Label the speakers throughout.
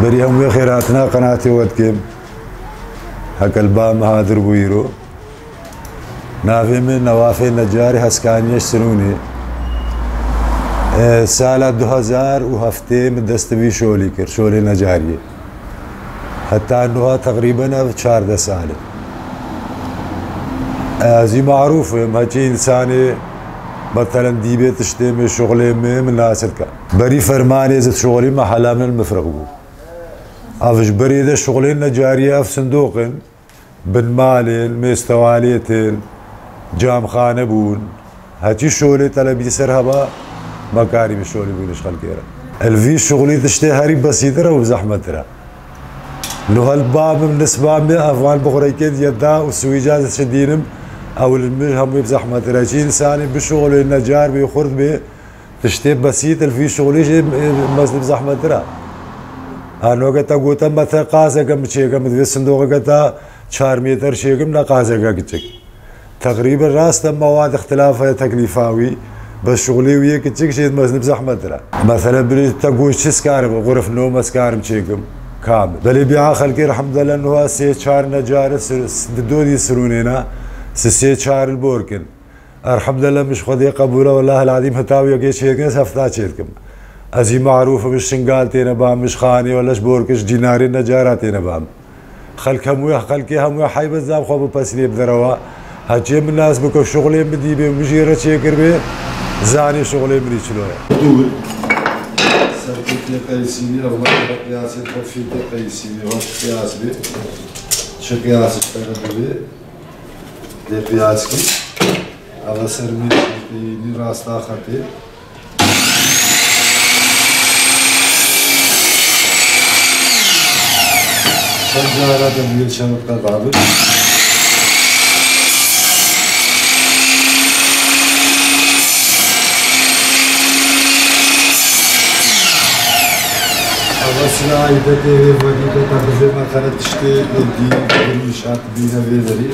Speaker 1: بريهم وخيراتنا قناتي ودكم هكا البام هادر بويرو نافي من نوافي النجاري هسكانيش سنوني سالة 2007 من دستوي شولي كر شولي نجاري حتى انها تقريبا 4 سالة زي معروف هاجي انساني مثلا ديبي تشتمي شغلي من ناسر بري فرماني زت شغلي محلا من المفرغ افش بري ذا شغلي نجارية في صندوق بن مالين مستواليتين جام خانه بون هاتي شغلي تلبي سرهبا مكاري بشغلي بونش خلقيرا الفي شغلي تشتي هاري بسيطرة وزحمترا لو هالباب من نسبة افغان بغريكين يدا وسويجاز شدينم او المهم بزحمترا شي انساني بشغل النجار بيخرد بي تشتي بسيط الفي شغلي شي مزد بزحمترا انا قلت قوتا مثلا قازا كم شيء كم في الصندوق قلت 4 متر شيء كم نقازا كتشك تقريبا راس مواد اختلافها تكليفاوي بس شغلي وياك تشك شيء مزن بزحمه ترى مثلا بريد تقول شي سكارم غرف نوم سكارم شيكم كامل بل بيع خلقي الحمد لله انه سي شهر نجار دودي يسرونينا سي شهر البوركن الحمد لله مش خدي قبوله والله العظيم هتاوي كي شيء كاس هفتا شيكم ازي معروفه مش شنقالتين بام مش خاني ولا بوركش ديناري نجاراتين بام خلقي هم حي بزاف خو بسلي بدروا هاجي من الناس بكو شغلي بدي بي مجيره شيكر بي زاني شغلي بدي شلوه دول سرقت قيسيني او قياس الخفيف قيسيني واش قياس بي شو قياس بي دي قياس كي على سرمي دي راس اخرتي شجرة تمويل شنطة ضابط أوصل عيدة تيري وديدة تخزي مثلا تشتي الدين بالمشات بينا بيدري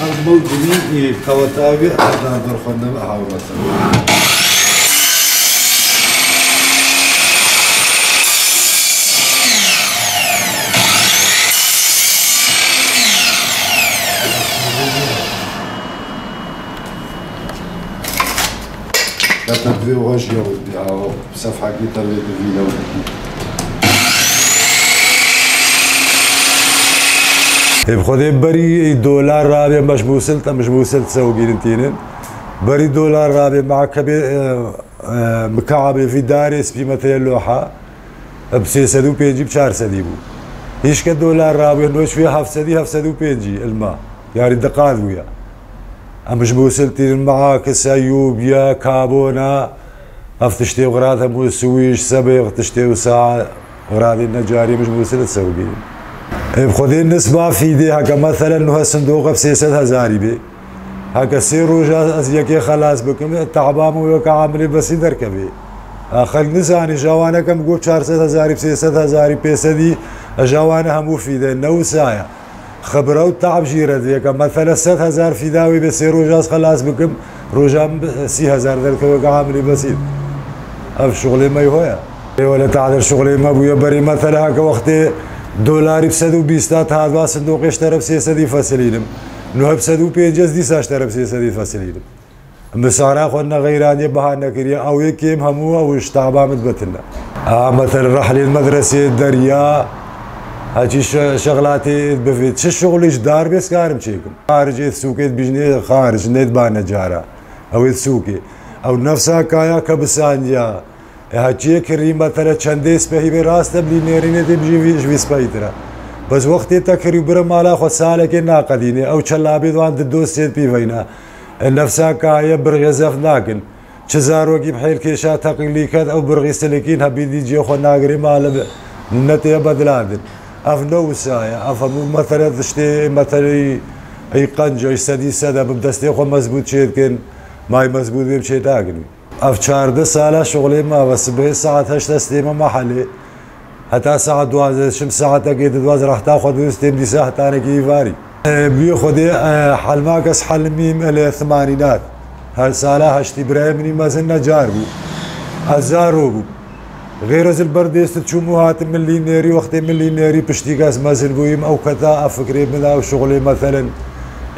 Speaker 1: أرمل دمي كواتاوي أنا برخنا بحاورة تبدي وغش يا ودي أو صفحة كده اللي تبي لو بدي. بخذي بري دولار رابع مش بوصلت سوقين انتين بري دولار رابع مع مكعب في دارس في مثل اللوحة بسيسدو بيجي بشار سديبو هيش كدولار رابع نوش فيها هفسدو بيجي الماء يعني دقات ويا مش بوصلتين معاك سيوب يا كابونا افتشتي وغراضها مو سويش سبق تشتي وساعة غراضي النجاري مش بوصلت سوقين بخذي النسبة في دي هكا مثلا انه الصندوق بسيسد هزاري بي هكا سيرو ازيكي خلاص بكم تعبان ويوكا عاملي بس يدركبي خل نساني جوانا كم قول 400 هزاري بسيسد هزاري بيسدي جوانا همو في دي نو سايا خبرة وتعب جيرة ذيك مثلا 6000 فداوي بس روجاز خلاص بكم روجام 3000 ذلك عاملي بسيط اف شغلي ما يهويا ولا تعذر شغلي ما بويا بري مثلا هكا وقتي دولاري بسدو بيستات هذا صندوق يشترى بسيسدي فاسلينم نو بسدو بيجز دي ساشترى بسيسدي فاسلينم مسارا خلنا غيراني بهانا كريا او يكيم همو او اشتعبا متبتنا مثلا رحلي المدرسة دريا هاجي شغلاتي بفيت شو شغليش دار بس كارم شيكم خارج السوق بيجني خارج نيت بان جارة او السوق او نفسها كايا كبسانجا هاجي كريم مثلا چنديس به براست بلينيرين دي بيجي فيس بايترا بس وقت تقريبا مالا خو سالك ناقديني او چلابي دوان دوسيت بيفينا نفسها كايا برغزف ناكن چزاروكي بحيل كيشا تقليكات او برغي سلكين هبيدي جي خو ناغري مال نتي بدلادن افنو سايا افمو مثلا تشتي مثلا اي قنجه يسدي سدا بدستي خو مزبوط شيكن ماي مزبوط بيمشي تاكل اف 4 ساعه شغلي ما بس به ساعه 8 استيمه محلي حتى ساعه 12 شمس ساعه تقيد 12 راح تاخذ استيم دي ساعه ثاني كيفاري بياخذ حل ماكس حل ميم الثمانينات هالسالة هشتي براي مني مازن نجار بو هزارو بو غير از البرديست تشومو هات مليونيري وقت مليونيري بشتي قاس مازن بويم او كذا افكري ملا وشغلي مثلا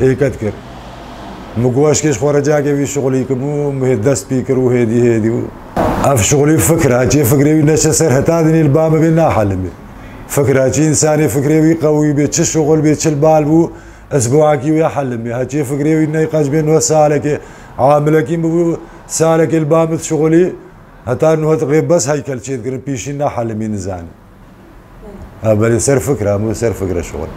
Speaker 1: اي كتكر مقواش كيش خرجاكي في شغلي كمو مهدا سبيكر وهيدي اف شغلي فكره هاتي فكري نشسر هتادني البام بينا حلمي فكره هاتي انساني فكري قوي بيت الشغل بيت البال بو اسبوعك ويا حلمي هاتي فكري نيقاش بين وسالك عاملك بو سالك البام شغلي هتا انه تغيب بس هيكل شيء تقول بيشينا حلمي نزاني. بل سر فكره مو سر فكره شغل.